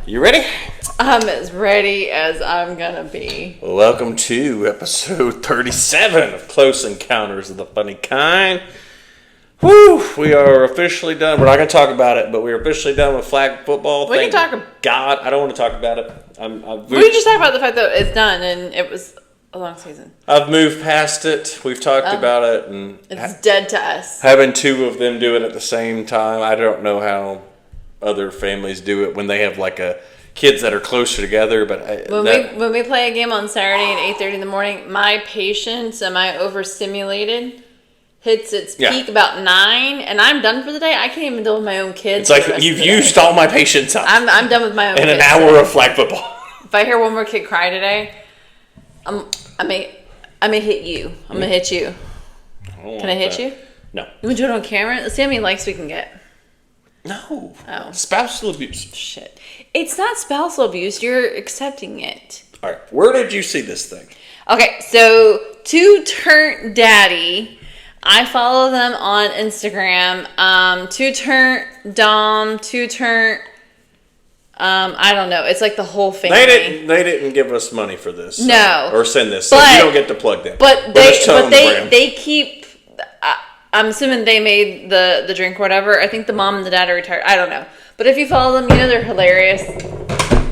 You ready? I'm as ready as I'm gonna be. Welcome to episode 37 of Close Encounters of the Funny Kind. Whew, we are officially done. We're not going to talk about it, but we're officially done with flag football. We can talk God, I don't want to talk about it. We can just talk about the fact that it's done and it was a long season. I've moved past it. We've talked about it. And it's dead to us. Having two of them do it at the same time, I don't know how other families do it when they have like kids that are closer together. But when we play a game on Saturday at 8:30 in the morning, my patience, am I overstimulated, hits its peak about 9, and I'm done for the day. I can't even deal with my own kids. It's like you've used all my patience up. I'm done with my own kids. In an hour of flag football. If I hear one more kid cry today, I may hit you. I'm gonna hit you. Can I hit you? No. You want to do it on camera? Let's see how many likes we can get. No. Oh. Spousal abuse. Shit. It's not spousal abuse. You're accepting it. All right. Where did you see this thing? Okay, so Two Turnt Daddy. I follow them on Instagram. Two Turnt Dom. Two Turnt. I don't know. It's like the whole family. They didn't give us money for this. No. Or send this. So you don't get to plug them. But they keep. I'm assuming they made the drink or whatever. I think the mom and the dad are retired. I don't know. But if you follow them, you know they're hilarious.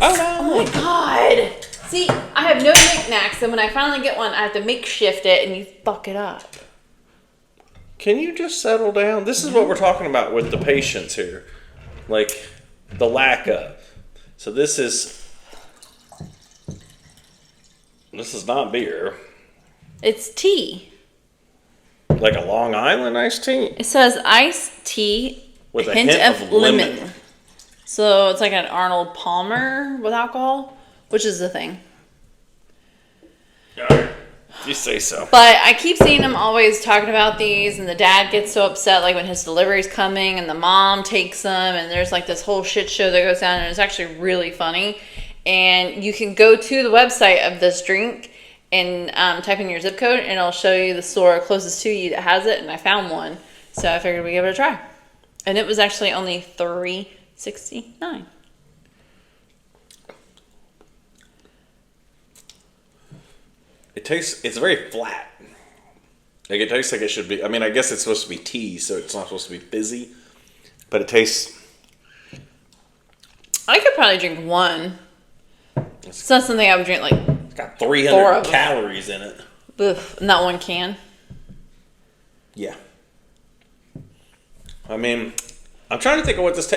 Oh my God. See, I have no knickknacks, and when I finally get one, I have to makeshift it, and you fuck it up. Can you just settle down? This is what we're talking about with the patience here. Like, the lack of. So this is not beer. It's tea. Like a Long Island iced tea? It says iced tea with a hint of lemon. So it's like an Arnold Palmer with alcohol, which is the thing. All right. You say so. But I keep seeing him always talking about these, and the dad gets so upset like when his delivery's coming, and the mom takes them, and there's like this whole shit show that goes down, and it's actually really funny. And you can go to the website of this drink and type in your zip code, and it'll show you the store closest to you that has it. And I found one, so I figured we'd give it a try. And it was actually only $3.69. It's very flat. Like, it tastes like it should be. I mean, I guess it's supposed to be tea, so it's not supposed to be fizzy. But it tastes. I could probably drink one. It's not something I would drink like. It's got 300 calories in it. Ugh, not one can. Yeah. I mean, I'm trying to think of what this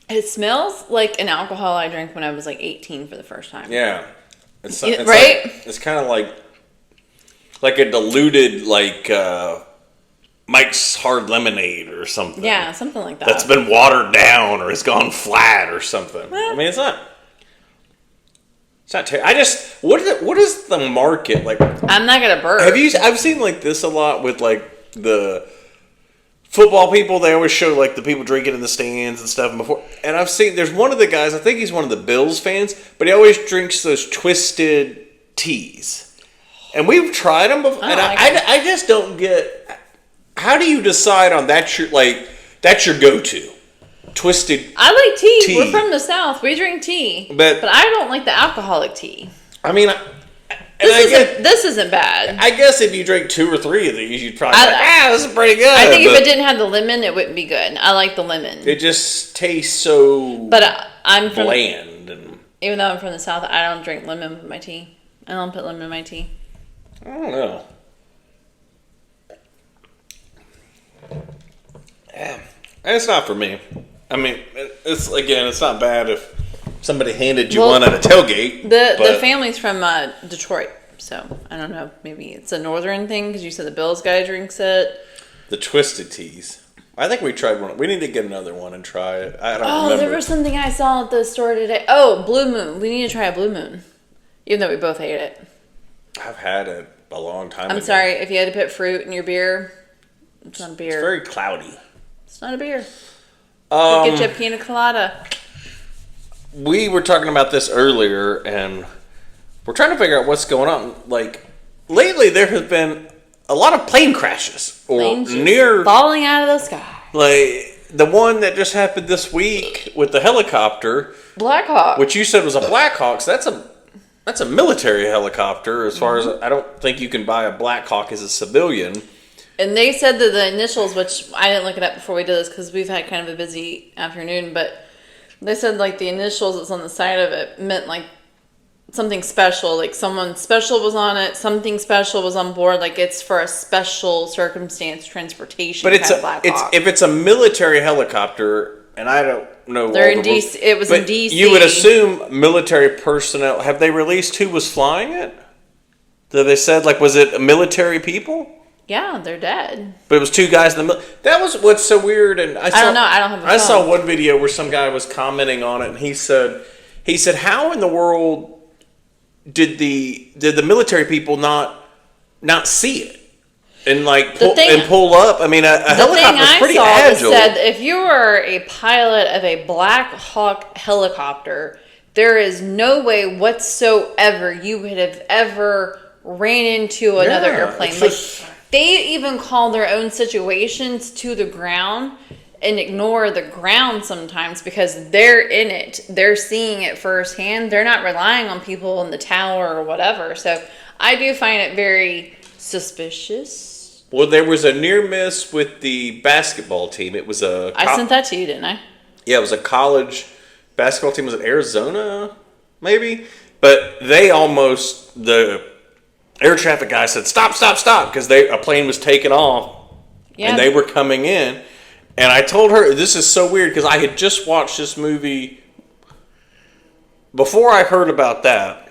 It smells like an alcohol I drank when I was like 18 for the first time. Yeah. It's right? Like, it's kind of like a diluted, Mike's Hard Lemonade or something. Yeah, something like that. That's been watered down or has gone flat or something. I mean, it's not what is the market like? I'm not gonna burp. I've seen like this a lot with like the football people. They always show like the people drinking in the stands and stuff. And I've seen there's one of the guys. I think he's one of the Bills fans, but he always drinks those twisted teas. And we've tried them before, and I just don't get. How do you decide on that's your go-to? Twisted. I like tea. We're from the South. We drink tea, but I don't like the alcoholic tea. I mean, this isn't bad. I guess if you drink 2 or 3 of these, you'd probably this is pretty good. I think if it didn't have the lemon, it wouldn't be good. I like the lemon. It just tastes so. But I'm from bland, and even though I'm from the South, I don't drink lemon with my tea. I don't put lemon in my tea. I don't know. Yeah, it's not for me. I mean, it's not bad if somebody handed you one at a tailgate. The family's from Detroit, so I don't know. Maybe it's a northern thing because you said the Bills guy drinks it. The twisted teas. I think we tried one. We need to get another one and try it. I don't remember. There was something I saw at the store today. Oh, Blue Moon. We need to try a Blue Moon, even though we both hate it. I've had it a long time ago. I'm sorry if you had to put fruit in your beer. It's not a beer. It's very cloudy. It's not a beer. Get you a pina colada. We were talking about this earlier, and we're trying to figure out what's going on. Like, lately there has been a lot of plane crashes or Planes just near falling out of the sky. like the one that just happened this week with the helicopter, Black Hawk, which you said was a Black Hawk. So that's a military helicopter. As far as I don't think you can buy a Black Hawk as a civilian. and they said that the initials, which I didn't look it up before we did this because we've had kind of a busy afternoon, but they said like the initials that's on the side of it meant like something special, like someone special was on it, something special was on board, like it's for a special circumstance transportation. But if it's a military helicopter, and I don't know. They're in DC. It was in DC. You would assume military personnel. Have they released who was flying it? That they said like was it military people? Yeah, they're dead. But it was two guys in the middle. That was what's so weird. And I don't know. I don't have. I saw one video where some guy was commenting on it, and he said, how in the world did the military people not see it and like pull up? I mean, a helicopter's pretty agile. The thing I saw said if you were a pilot of a Black Hawk helicopter, there is no way whatsoever you would have ever ran into another airplane. Like they even call their own situations to the ground and ignore the ground sometimes because they're in it. They're seeing it firsthand. They're not relying on people in the tower or whatever. So I do find it very suspicious. Well, there was a near miss with the basketball team. It was I sent that to you, didn't I? Yeah, it was a college basketball team. Was it Arizona, maybe? But they the air traffic guy said, stop, because a plane was taking off and they were coming in. And I told her, this is so weird because I had just watched this movie before I heard about that.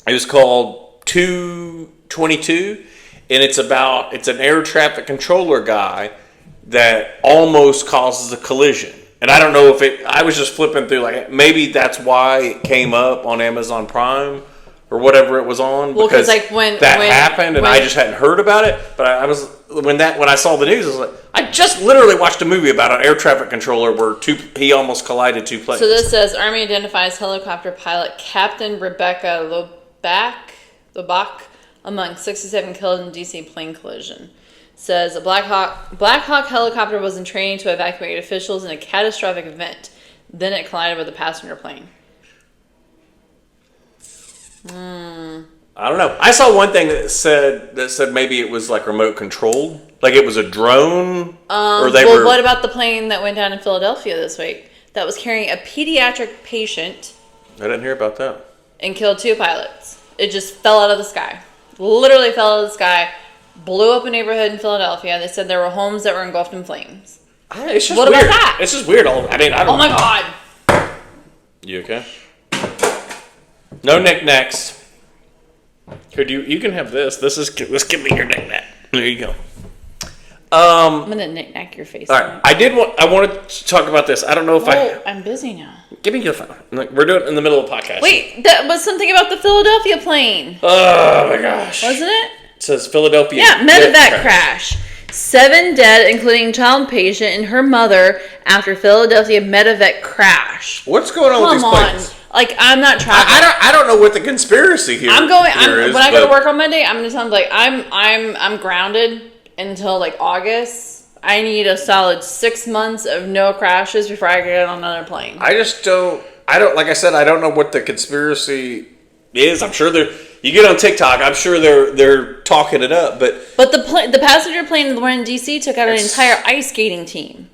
It was called 222, and it's an air traffic controller guy that almost causes a collision. And I don't know if I was just flipping through, like maybe that's why it came up on Amazon Prime or whatever it was on. Well, because like when happened, and I just hadn't heard about it. But I was when I saw the news, I was like, I just literally watched a movie about an air traffic controller where he almost collided two planes. So this says Army identifies helicopter pilot Captain Rebecca Lobach among 67 killed in DC plane collision. Says a Black Hawk helicopter was in training to evacuate officials in a catastrophic event. Then it collided with a passenger plane. I don't know. I saw one thing that said maybe it was like remote controlled, like it was a drone. What about the plane that went down in Philadelphia this week that was carrying a pediatric patient? I didn't hear about that. And killed two pilots. It just fell out of the sky. Literally fell out of the sky. Blew up a neighborhood in Philadelphia. They said there were homes that were engulfed in flames. It's just what weird. About that? It's just weird. I mean, I don't. Oh my God. You okay? No knickknacks. Could you can have this. This can be your knickknack. There you go. I'm gonna knickknack your face. All right. I wanted to talk about this. I don't know if I'm busy now. Give me your phone. We're doing it in the middle of a podcast. Wait, that was something about the Philadelphia plane. Oh my gosh. Wasn't it? It says Philadelphia. Yeah, medevac crash. 7 dead, including child patient and her mother, after Philadelphia medevac crash. What's going on with these planes? Like, I'm not trying. I don't know what the conspiracy here. When I go to work on Monday, I'm gonna tell them like I'm grounded until like August. I need a solid 6 months of no crashes before I get on another plane. I don't. Like I said, I don't know what the conspiracy is. I'm sure you get on TikTok. I'm sure they're talking it up, but the passenger plane, the one in DC, took out an entire ice skating team.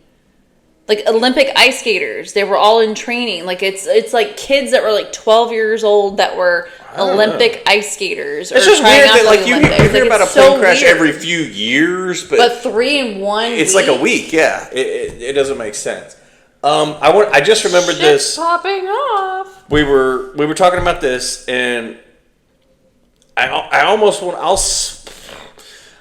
Like Olympic ice skaters, they were all in training. Like it's like kids that were like 12 years old that were Olympic ice skaters. It's just weird that like you hear about a plane crash every few years, but 3 in 1. It's like a week. Yeah, it doesn't make sense. I just remembered this. Popping off. We were talking about this, and I almost want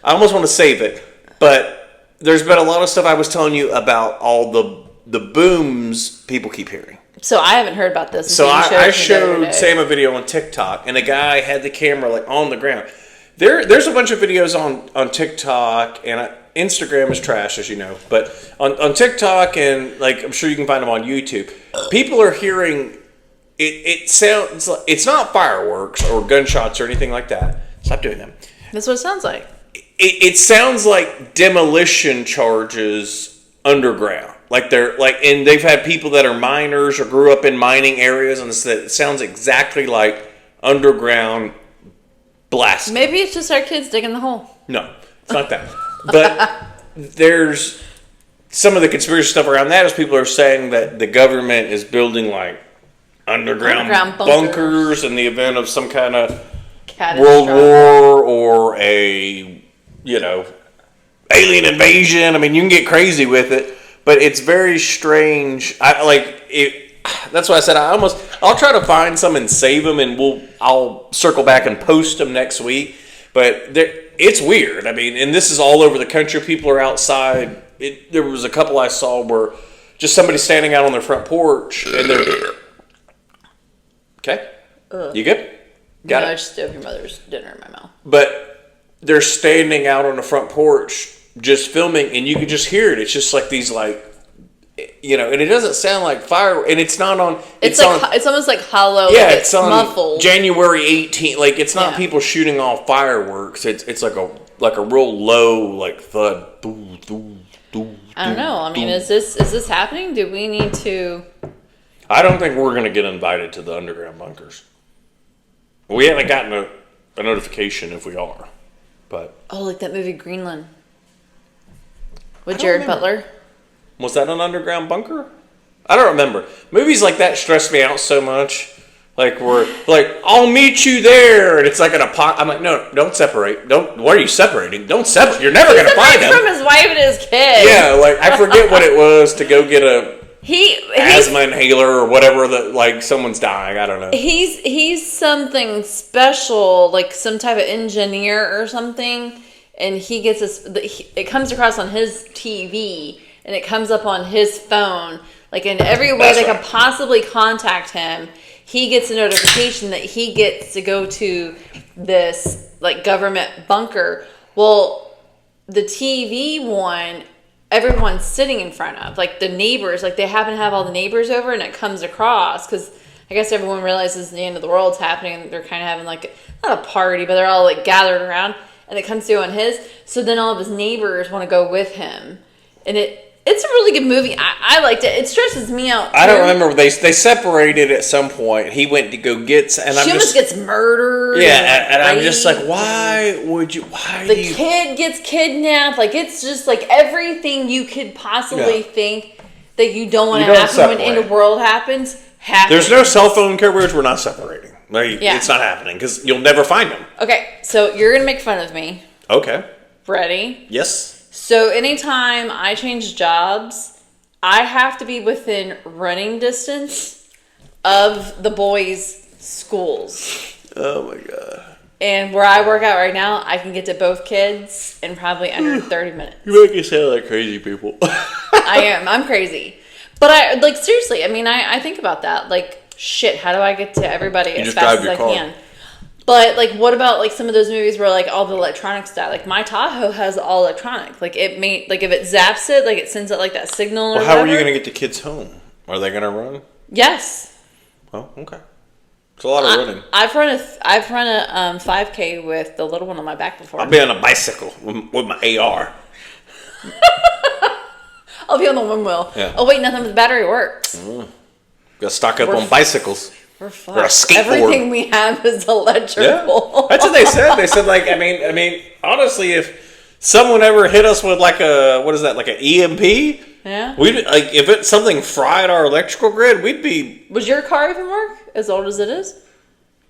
to save it, but there's been a lot of stuff I was telling you about all the booms people keep hearing. So I haven't heard about this. So I showed Sam a video on TikTok, and a guy had the camera like on the ground. There's a bunch of videos on TikTok, and Instagram is trash, as you know. But on TikTok and like I'm sure you can find them on YouTube, people are hearing it sounds like it's not fireworks or gunshots or anything like that. Stop doing them. That's what it sounds like. it sounds like demolition charges underground. Like and they've had people that are miners or grew up in mining areas, and it sounds exactly like underground blasting. Maybe it's just our kids digging the hole. No, it's not that. But there's some of the conspiracy stuff around that is people are saying that the government is building like underground bunkers in the event of some kind of world war or a alien invasion. I mean, you can get crazy with it, but it's very strange. That's why I said I'll try to find some and save them, and I'll circle back and post them next week. But it's weird. I mean, and this is all over the country. People are outside. There was a couple I saw where just somebody standing out on their front porch, and they're okay. You good? Got it. I just stuffed your mother's dinner in my mouth. But they're standing out on the front porch just filming, and you can just hear it. It's just like these and it doesn't sound like fire, and it's not on. It's almost like hollow. Yeah, like it's on muffled. January 18th. Like it's not people shooting off fireworks. It's like a real low thud. Doo, doo, doo, I don't know. I mean, is this happening? Do we need to? I don't think we're going to get invited to the underground bunkers. We haven't gotten a notification if we are, but like that movie Greenland with Jared Butler. Was that an underground bunker? I don't remember. Movies like that stress me out so much. Like we're like, I'll meet you there, and it's like I'm like, no, don't separate. What are you separating? Don't separate. You're never gonna find him. From his wife and his kid. Yeah, like I forget what it was to go get a asthma inhaler or whatever. Someone's dying. I don't know. He's something special, like some type of engineer or something, and he gets it comes across on his TV. And it comes up on his phone, in every way they can possibly contact him. He gets a notification that he gets to go to this government bunker. Well, the TV one, everyone's sitting in front of, the neighbors, they happen to have all the neighbors over, and it comes across because I guess everyone realizes the end of the world's happening, and they're kind of having not a party, but they're all gathered around, and it comes through on his. So then all of his neighbors want to go with him, and it's a really good movie. I liked it. It stresses me out. I don't remember. They separated at some point. He went to go get, and she almost gets murdered. Yeah, and I'm just like, why would you? Why the kid gets kidnapped? It's just everything you could possibly think that you don't want to happen when end of world happens. There's no cell phone coverage. We're not separating. It's not happening because you'll never find them. Okay, so you're gonna make fun of me. Okay. Ready? Yes. So anytime I change jobs, I have to be within running distance of the boys' schools. Oh my God. And where I work out right now, I can get to both kids in probably under 30 minutes. You make me sound like crazy people. I am. I'm crazy. But seriously, I mean, I think about that. Shit, how do I get to everybody as fast as I can? But what about some of those movies where all the electronics die? My Tahoe has all electronic. It may if it zaps it, it sends out that signal. Well, how are you gonna get the kids home? Are they gonna run? Yes. Oh, okay. It's a lot of running. I've run a 5K with the little one on my back before. I'll be on a bicycle with my AR. I'll be on the windmill. Yeah. Oh wait, nothing but the battery works. Got to stock up on bicycles. We're fine. Or a skateboard. Everything we have is electrical. Yeah. That's what they said. They said I mean, honestly, if someone ever hit us with an EMP, yeah, we'd if it's something fried our electrical grid, we'd be. Would your car even work as old as it is?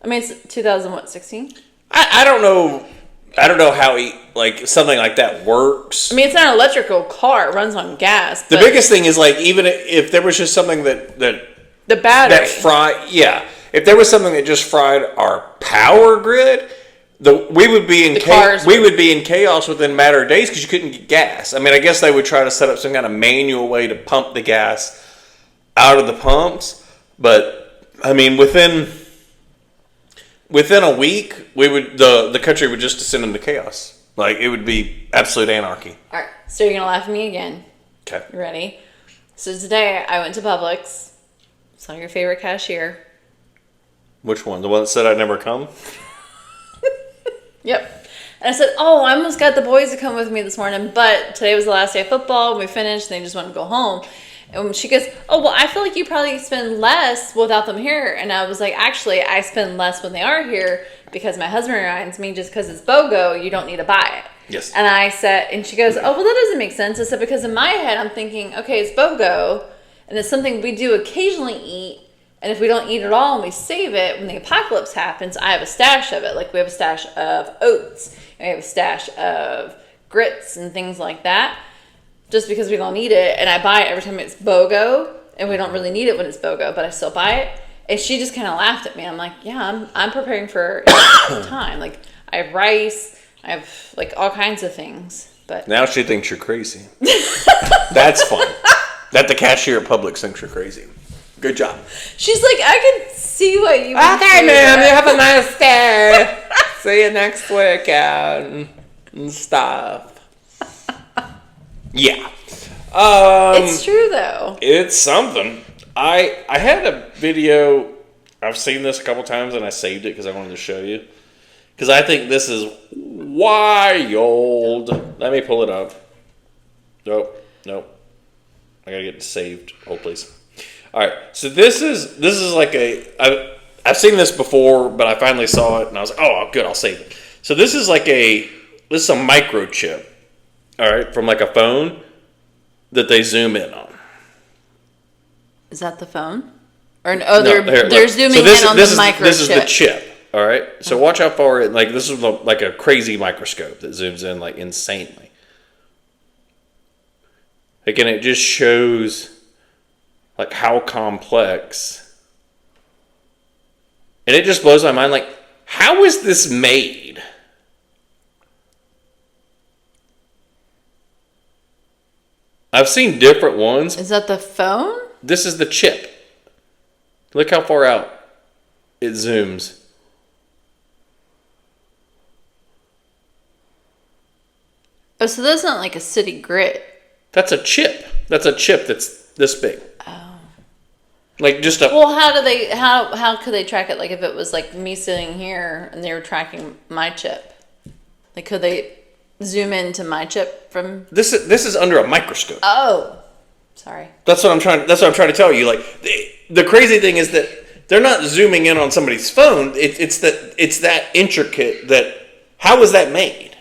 I mean, it's 2016. I don't know. I don't know how something like that works. I mean, it's not an electrical car; it runs on gas. The biggest thing is even if there was just something that the battery if there was something that just fried our power grid, we would be in chaos within a matter of days because you couldn't get gas. I mean, I guess they would try to set up some kind of manual way to pump the gas out of the pumps, but I mean within a week the country would just descend into chaos. It would be absolute anarchy. All right, so you're gonna laugh at me again. Okay. You ready? So today I went to Publix. Saw your favorite cashier. Which one? The one that said I'd never come? Yep. And I said, oh, I almost got the boys to come with me this morning, but today was the last day of football. And we finished, and they just wanted to go home. And she goes, oh, well, I feel like you probably spend less without them here. And I was like, actually, I spend less when they are here because my husband reminds me just because it's BOGO, you don't need to buy it. Yes. And I said, and she goes, oh, well, that doesn't make sense. I said, because in my head, I'm thinking, okay, it's BOGO, and it's something we do occasionally eat. And if we don't eat it all and we save it, when the apocalypse happens, I have a stash of it. Like we have a stash of oats, and we have a stash of grits and things like that. Just because we don't need it, and I buy it every time it's BOGO, and we don't really need it when it's BOGO, but I still buy it. And she just kind of laughed at me. I'm like, yeah, I'm preparing for time. Like I have rice, I have like all kinds of things. But now she thinks you're crazy. That's fun. That the cashier at Publix thinks you're crazy. Good job. She's like, I can see what you. Okay, ma'am. You have a nice day. See you next weekend and stuff. Yeah. It's true though. It's something. I had a video. I've seen this a couple times and I saved it because I wanted to show you. Because I think this is wild. Let me pull it up. Nope. I gotta get it saved. Hold please. All right. So this is like I've seen this before, but I finally saw it and I was like, oh, good, I'll save it. So this is a microchip. All right, from like a phone that they zoom in on. Is that the phone? Or they're zooming in on the microchip. This is the chip. All right, so watch how far it. Like this is like a crazy microscope that zooms in like insanely. Like, and it just shows like how complex. And it just blows my mind. Like, how is this made? I've seen different ones. Is that the phone? This is the chip. Look how far out it zooms. Oh, so that's not like a city grid. That's a chip. That's a chip that's this big. Oh. Like just a. Well, how could they track it? Like if it was like me sitting here and they were tracking my chip, like could they zoom into my chip from? This is under a microscope. Oh, sorry. That's what I'm trying to tell you. Like the crazy thing is that they're not zooming in on somebody's phone. It's that intricate. That how was that made?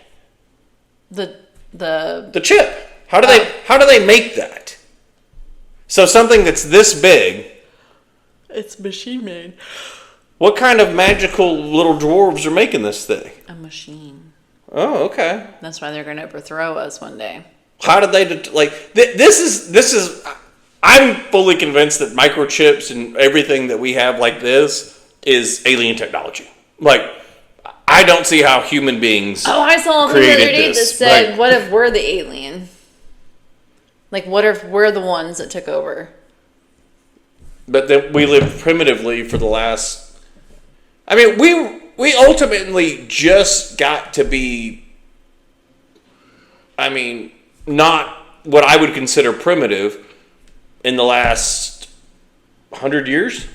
The chip. How do they make that? So something that's this big. It's machine made. What kind of magical little dwarves are making this thing? A machine. Oh, okay. That's why they're going to overthrow us one day. How did they this is I'm fully convinced that microchips and everything that we have like this is alien technology. Like I don't see how human beings. Oh, I saw a thing the other day that said, like, "What if we're the alien? Like, what if we're the ones that took over?" But then we lived primitively for the last. I mean, we ultimately just got to be. I mean, not what I would consider primitive in the last 100 years.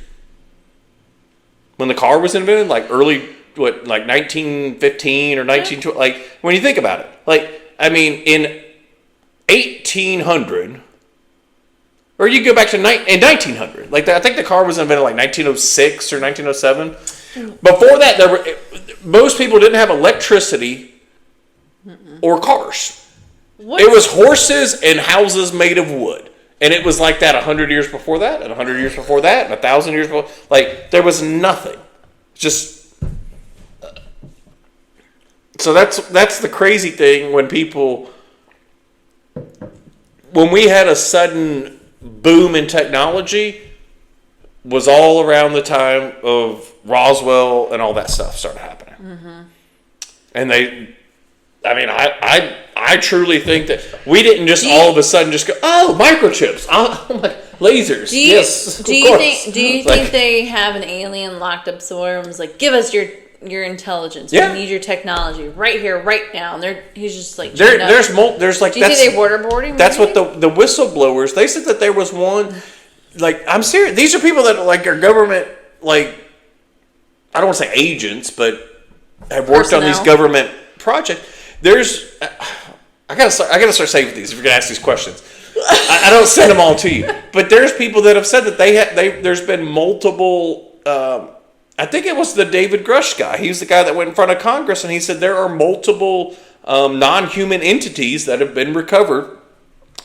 When the car was invented, like early. What, like 1915 or 1920? Like, when you think about it. Like, I mean, in 1800, or you go back to in 1900. Like, I think the car was invented like 1906 or 1907. Before that, most people didn't have electricity or cars. It was horses and houses made of wood. And it was like that 100 years before that, and 100 years before that, and 1,000 years before. Like, there was nothing. Just... So that's the crazy thing when we had a sudden boom in technology was all around the time of Roswell and all that stuff started happening. Mm-hmm. And I truly think that we didn't just all of a sudden just go, oh, microchips, oh my, lasers. Do you think they have an alien locked up somewhere and was like, give us your intelligence. Yeah. We need your technology right here, right now. And he's just like, there's like. Do you think they waterboarding? That's what the whistleblowers. They said that there was one. Like, I'm serious. These are people that like are government, like, I don't want to say agents, but have worked on these government project. There's, I gotta start saving these if you're gonna ask these questions. I don't send them all to you, but there's people that have said that there's been multiple. I think it was the David Grush guy. He's the guy that went in front of Congress, and he said there are multiple non-human entities that have been recovered,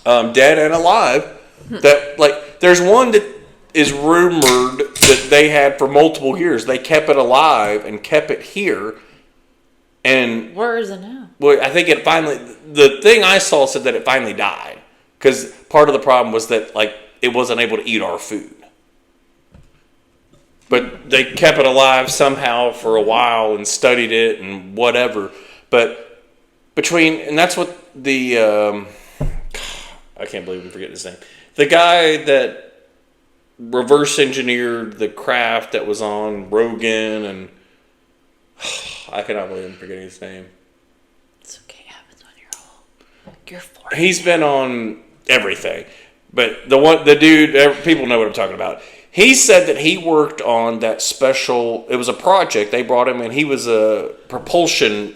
dead and alive. That, like, there's one that is rumored that they had for multiple years. They kept it alive and kept it here. And where is it now? Well, I think it finally. The thing I saw said that it finally died because part of the problem was that, like, it wasn't able to eat our food. But they kept it alive somehow for a while and studied it and whatever. But and that's what the I can't believe I'm forgetting his name. The guy that reverse engineered the craft that was on Rogan, and I cannot believe I'm forgetting his name. It's okay, it happens when you're 40. He's been on everything, but the dude, people know what I'm talking about. He said that he worked on that special. It was a project. They brought him in. He was a propulsion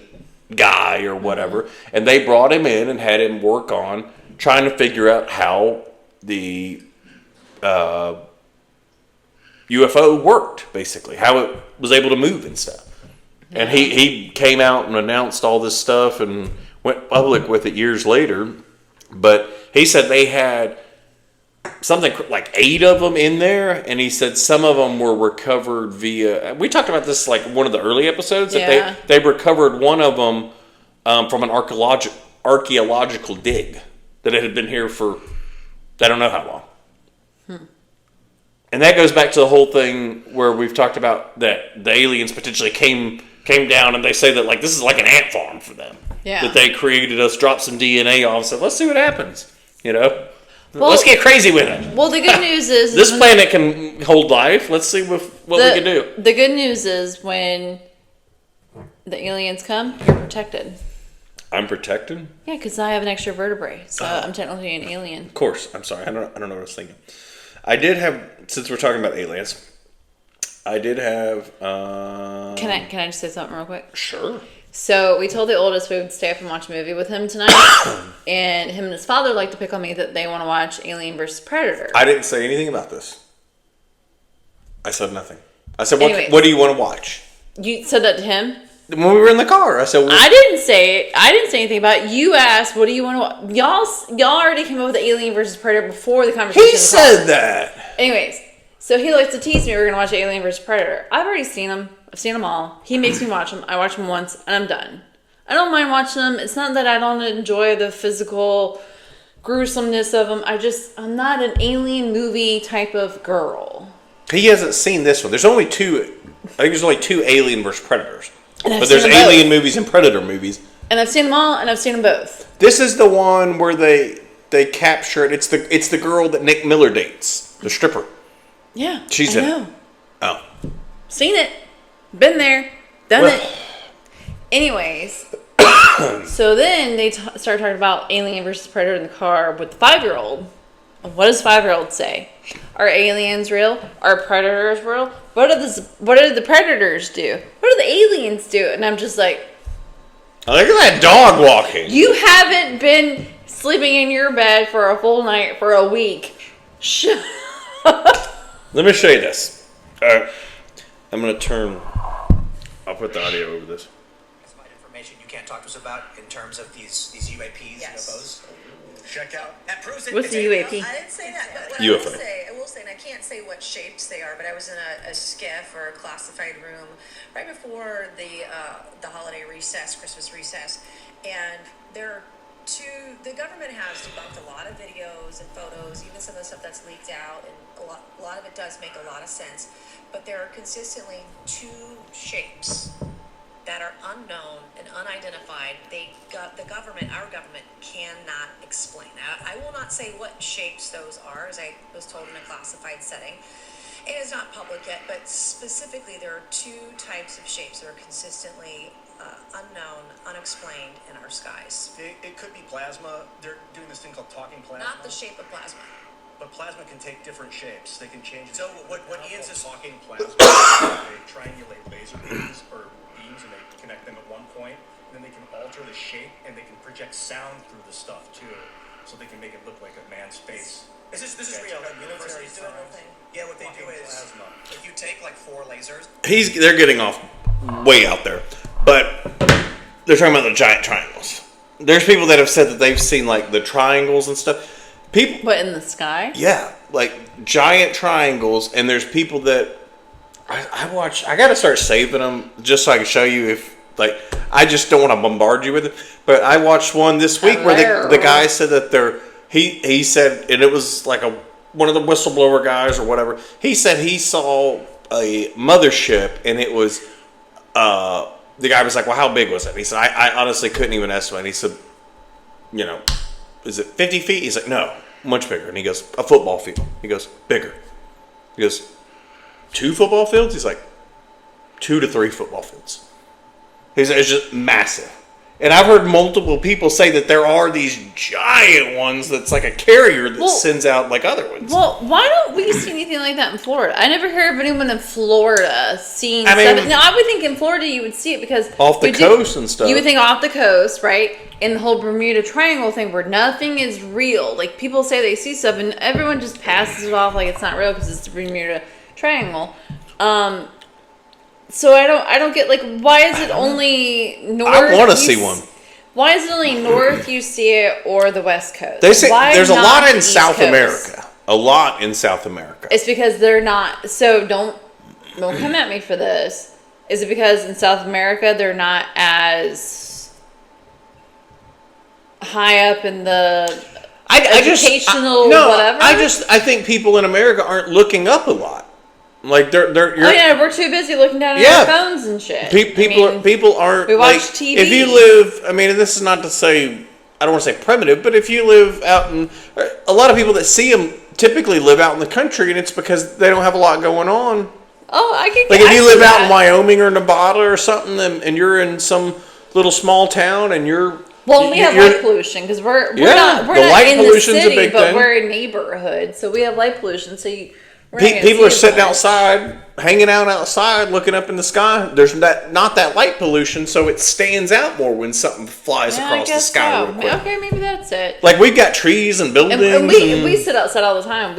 guy or whatever, and they brought him in and had him work on trying to figure out how the UFO worked, basically, how it was able to move and stuff. And he came out and announced all this stuff and went public with it years later. But he said they had something like 8 of them in there, and he said some of them were recovered via. We talked about this like one of the early episodes that they recovered one of them from an archaeological dig that it had been here for I don't know how long. And that goes back to the whole thing where we've talked about that the aliens potentially came down, and they say that, like, this is like an ant farm for them. Yeah. That they created us, dropped some DNA off, and said, let's see what happens. You know? Well, let's get crazy with it. Well, the good news is... this planet can hold life. Let's see what we can do. The good news is when the aliens come, you're protected. I'm protected? Yeah, because I have an extra vertebrae, so I'm technically an alien. Of course. I'm sorry. I don't know what I was thinking. I did have, since we're talking about aliens, I did have... Can I just say something real quick? Sure. So we told the oldest we would stay up and watch a movie with him tonight, and him and his father like to pick on me that they want to watch Alien vs. Predator. I didn't say anything about this. I said nothing. I said, what do you want to watch? You said that to him? When we were in the car, I said... I didn't say anything about it. You asked, what do you want to watch? Y'all already came up with the Alien vs. Predator before the conversation. He said that! Anyways, so he likes to tease me we're going to watch Alien vs. Predator. I've already seen them. I've seen them all. He makes me watch them. I watch them once, and I'm done. I don't mind watching them. It's not that I don't enjoy the physical gruesomeness of them. I'm not an alien movie type of girl. He hasn't seen this one. There's only 2... I think there's only 2 Alien vs. Predators. But there's Alien movies and Predator movies. And I've seen them all, and I've seen them both. This is the one where they capture it. It's the girl that Nick Miller dates, the stripper. Yeah, she's in it. Oh, seen it, been there, done it. Anyways, so then they start talking about Alien versus Predator in the car with the 5-year-old. What does 5-year-old say? Are aliens real? Are predators real? What do the predators do? What do the aliens do? And I'm just like, look at that dog walking. You haven't been sleeping in your bed for a full night for a week. Shut up. Let me show you this. I'm going to turn... I'll put the audio over this. Classified information you can't talk to us about in terms of these UAPs, UFOs? Check out. That proves it. What's the UAP? I didn't say that, but what UFO. I will say, and I can't say what shapes they are, but I was in a skiff or a classified room right before the holiday recess, Christmas recess, and the government has debunked a lot of videos and photos, even some of the stuff that's leaked out, and a lot of it does make a lot of sense, but there are consistently 2 shapes that are unknown and unidentified. Our government cannot explain. I will not say what shapes those are, as I was told in a classified setting. It is not public yet, but specifically there are 2 types of shapes that are consistently unknown, unexplained in our skies. It could be plasma. They're doing this thing called talking plasma. Not the shape of plasma. But plasma can take different shapes. They can change. So what Ian's is talking plasma? They triangulate laser beams or beams, and they connect them at one point, then they can alter the shape and they can project sound through the stuff too, so they can make it look like a man's face. This is real. Like universities do a whole thing. Yeah, what they do is if you take like 4 lasers. They're getting off way out there, but they're talking about the giant triangles. There's people that have said that they've seen like the triangles and stuff. People, but in the sky? Yeah, like giant triangles, and there's people that I watch. I gotta start saving them just so I can show you if like I just don't want to bombard you with it. But I watched one this week where the guy said that he said, and it was like one of the whistleblower guys or whatever. He said he saw a mothership, and it was the guy was like, well, how big was it? And he said, I honestly couldn't even estimate. He said, is it 50 feet? He's like, no, much bigger. And he goes, a football field. He goes, bigger. He goes, 2 football fields? He's like, 2 to 3 football fields. He said, it's just massive. And I've heard multiple people say that there are these giant ones that's like a carrier that sends out like other ones. Well, why don't we see anything like that in Florida? I never heard of anyone in Florida seeing stuff. Now, I would think in Florida you would see it because... Off the coast and stuff. You would think off the coast, right? In the whole Bermuda Triangle thing where nothing is real. Like, people say they see stuff and everyone just passes it off like it's not real because it's the Bermuda Triangle. So I don't get, like, why is it only north? I want to see one. Why is it only north you see it or the west coast? They say there's a lot in South America. A lot in South America. It's because they're not, so don't come at me for this. Is it because in South America they're not as high up in the educational whatever? I think people in America aren't looking up a lot. Like we're too busy looking down at our phones and shit. People aren't. We watch like, TV. If you live, and this is not to say, I don't want to say primitive, but if you live out in, a lot of people that see them typically live out in the country, and it's because they don't have a lot going on. Oh, I can. Like if you live out in Wyoming or Nevada or something, and you're in some little small town, and you're. Well, we have light pollution because we're not in the city, but we're in neighborhood, so we have light pollution. So people are sitting outside, hanging out outside, looking up in the sky. There's not that light pollution, so it stands out more when something flies across the sky real quick. Okay, maybe that's it. Like we've got trees and buildings. And we sit outside all the time.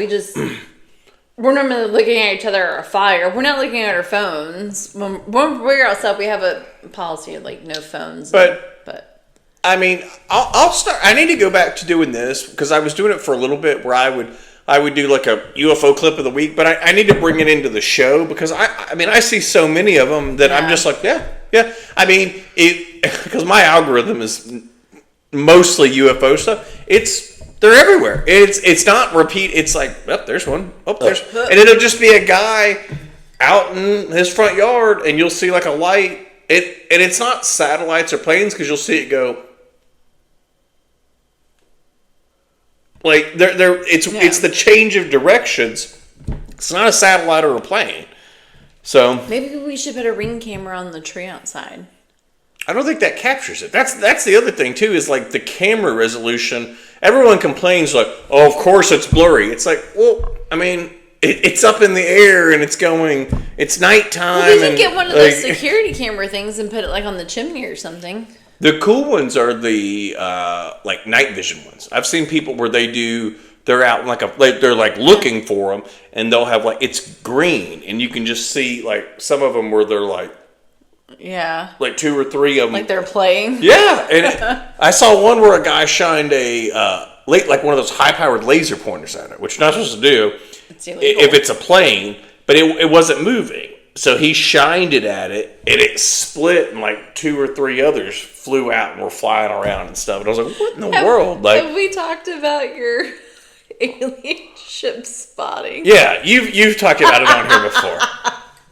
We're normally looking at each other or a fire. We're not looking at our phones. When we're outside, we have a policy of like no phones. But I'll start. I need to go back to doing this because I was doing it for a little bit where I would do like a UFO clip of the week, but I need to bring it into the show because I see so many of them that I'm just like, yeah. Because my algorithm is mostly UFO stuff. They're everywhere. It's not repeat. It's like, oh, there's one. Oh, there's, and it'll just be a guy out in his front yard, and you'll see like a light. And it's not satellites or planes because you'll see it go. Like it's the change of directions. It's not a satellite or a plane. So maybe we should put a ring camera on the tree outside. I don't think that captures it. That's the other thing too, is like the camera resolution. Everyone complains like, oh, of course it's blurry. It's like, well, it's up in the air and it's nighttime. Well, we could get one of those security camera things and put it like on the chimney or something. The cool ones are the like night vision ones. I've seen people where they're out in they're like looking for them, and they'll have like it's green, and you can just see like some of them where they're like like 2 or 3 of them like they're playing. Yeah, and I saw one where a guy shined like one of those high powered laser pointers at it, which you're not supposed to do if it's a plane, but it wasn't moving. So he shined it at it, and it split, and like 2 or 3 others flew out and were flying around and stuff. And I was like, "What in the world?" Like, have we talked about your alien ship spotting? Yeah, you've talked about it on here before.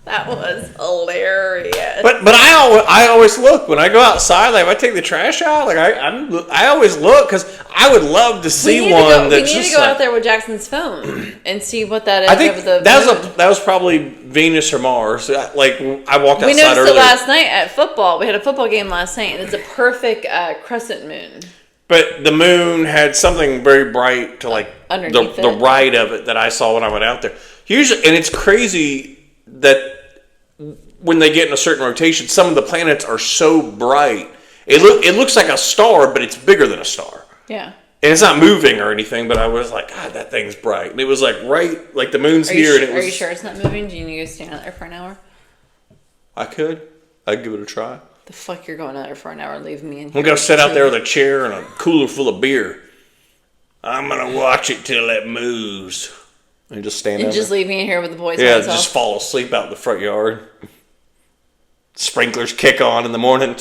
That was hilarious. But I always look when I go outside. Like if I take the trash out, like I always look because I would love to see one. We need to go out there with Jackson's phone and see what that is. I think that was probably Venus or Mars. Like I walked outside we noticed earlier. It last night at football. We had a football game last night, and it's a perfect crescent moon. But the moon had something very bright to like underneath the right of it that I saw when I went out there. Usually, and it's crazy that when they get in a certain rotation, some of the planets are so bright. It looks like a star, but it's bigger than a star. Yeah. And it's not moving or anything, but I was like, God, that thing's bright. And it was like right, like the moon's here. And it was. Are you sure it's not moving? Do you need to go stand out there for an hour? I'd give it a try. The fuck you're going out there for an hour and leaving me in here? I'm going to sit out there with a chair and a cooler full of beer. I'm going to watch it till it moves. And just stand And out just there. leave me in here with the boys. Yeah, myself. just fall asleep out in the front yard. Sprinklers kick on in the morning.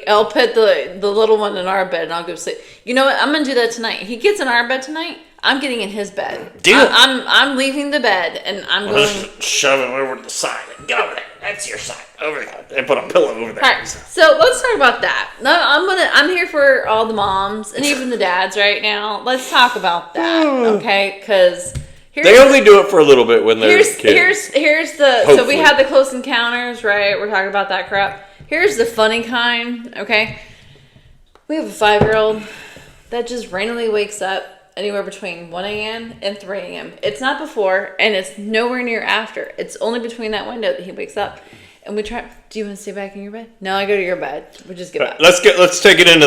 I'll put the little one in our bed and I'll go sleep. You know what? I'm gonna do that tonight. He gets in our bed tonight. I'm getting in his bed. Deal. I'm leaving the bed and I'm going. Just shove it over to the side. Get over there. That's your side. Over there. And put a pillow over there. All right, so let's talk about that. No, I'm here for all the moms and even the dads right now. Let's talk about that, okay? Because they only do it for a little bit when they're kids. Here's the Hopefully. So we had the close encounters, right? We're talking about that crap. Here's the funny kind, okay? We have a 5-year-old that just randomly wakes up anywhere between 1 a.m. and 3 a.m. It's not before, and it's nowhere near after. It's only between that window that he wakes up. And we try. Do you want to stay back in your bed? No, I go to your bed. We just get up. Let's take it into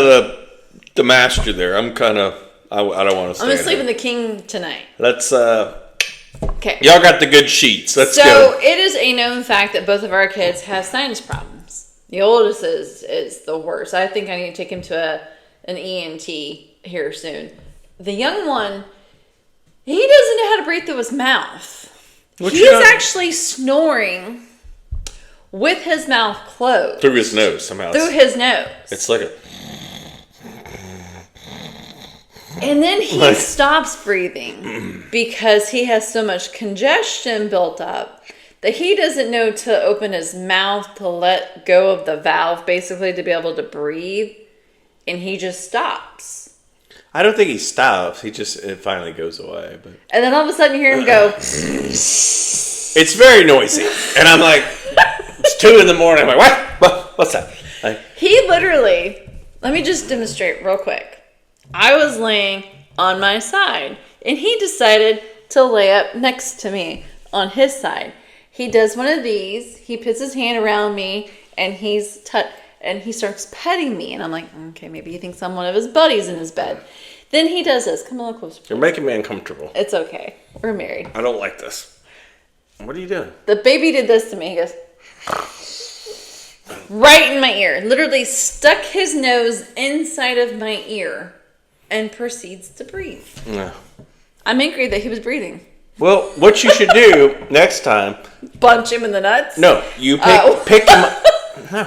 the master there. I'm kind of. I don't want to stay. I'm gonna sleep in the king tonight. Let's. Okay. Y'all got the good sheets. Let's go. So it is a known fact that both of our kids have sinus problems. The oldest is the worst. I think I need to take him to an ENT here soon. The young one, he doesn't know how to breathe through his mouth. He is actually snoring with his mouth closed. Through his nose somehow. Through his nose. It's like a. And then he stops breathing because he has so much congestion built up that he doesn't know to open his mouth to let go of the valve, basically, to be able to breathe. And he just stops. I don't think he stops. It finally goes away. But And then all of a sudden you hear him go. It's very noisy. And I'm like, it's 2 a.m. I'm like, what? What's that? He literally, let me just demonstrate real quick. I was laying on my side, and he decided to lay up next to me on his side. He does one of these. He puts his hand around me, and he starts petting me. And I'm like, okay, maybe he thinks I'm one of his buddies in his bed. Then he does this. Come a little closer. You're making me uncomfortable. It's okay. We're married. I don't like this. What are you doing? The baby did this to me. He goes right in my ear. Literally stuck his nose inside of my ear and proceeds to breathe. No. I'm angry that he was breathing. Well, what you should do next time. Punch him in the nuts? No, you pick him up. No.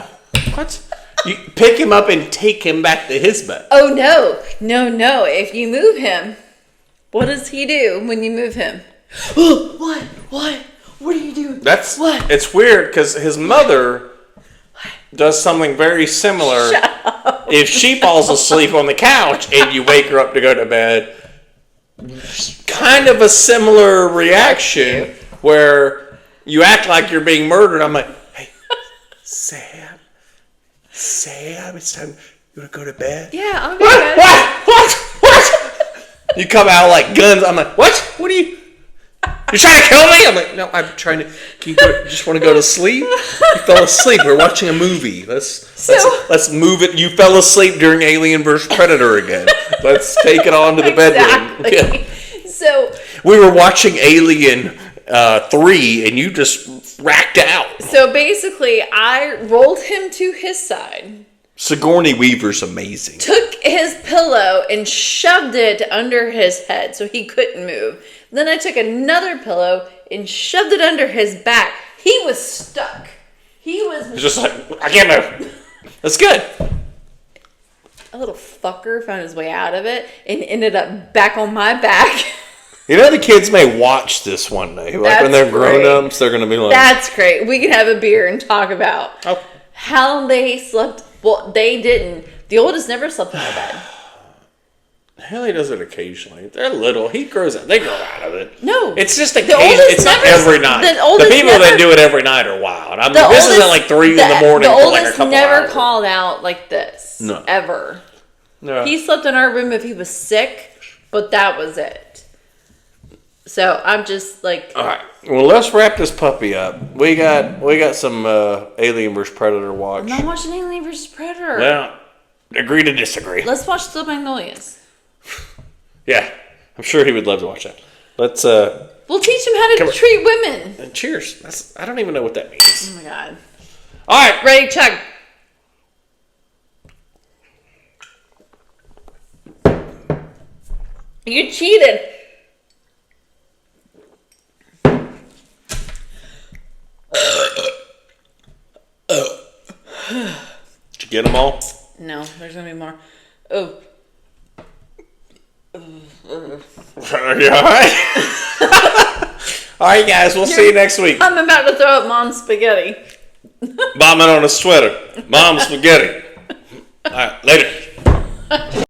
What? You pick him up and take him back to his bed. Oh, no. No. If you move him, what does he do when you move him? What? What are you doing? What? It's weird because his mother does something very similar. If she falls asleep on the couch and you wake her up to go to bed, kind of a similar reaction where you act like you're being murdered. I'm like, hey, Sam, it's time. You want to go to bed? Yeah, I'll go to bed. What? You come out like guns. I'm like, what? What are you? You're trying to kill me? I'm like, no, I'm trying to. Can you just want to go to sleep? You fell asleep. We're watching a movie. Let's move it. You fell asleep during Alien vs. Predator again. Let's take it on to the bedroom. Exactly. Yeah. So we were watching Alien 3, and you just racked out. So basically, I rolled him to his side. Sigourney Weaver's amazing. Took his pillow and shoved it under his head so he couldn't move. Then I took another pillow and shoved it under his back. He was stuck. He was just like, I can't move. That's good. A little fucker found his way out of it and ended up back on my back. You know, the kids may watch this one day. Like when they're grown-ups, they're going to be like... That's great. We can have a beer and talk about how they slept. Well, they didn't. The oldest never slept in their bed. Haley does it occasionally. They're little. He grows out. They grow out of it. No. It's just occasionally. It's not every night. The people that do it every night are wild. I mean, this isn't like 3 in the morning for like a couple hours. The oldest never called out like this. No. Ever. No. He slept in our room if he was sick, but that was it. So I'm just like, All right. Well, let's wrap this puppy up. We got some Alien vs Predator watch. I'm not watching Alien vs Predator. Well, agree to disagree. Let's watch The Magnolias. Yeah, I'm sure he would love to watch that. Let's. We'll teach him how to treat women. Cheers. I don't even know what that means. Oh my god. All right. Ready, chug. You cheated. Did you get them all? No, there's gonna be more. Oh. Are you all right? All right, guys. We'll see you next week. I'm about to throw up mom's spaghetti. Bombing on a sweater. Mom's spaghetti. All right. Later.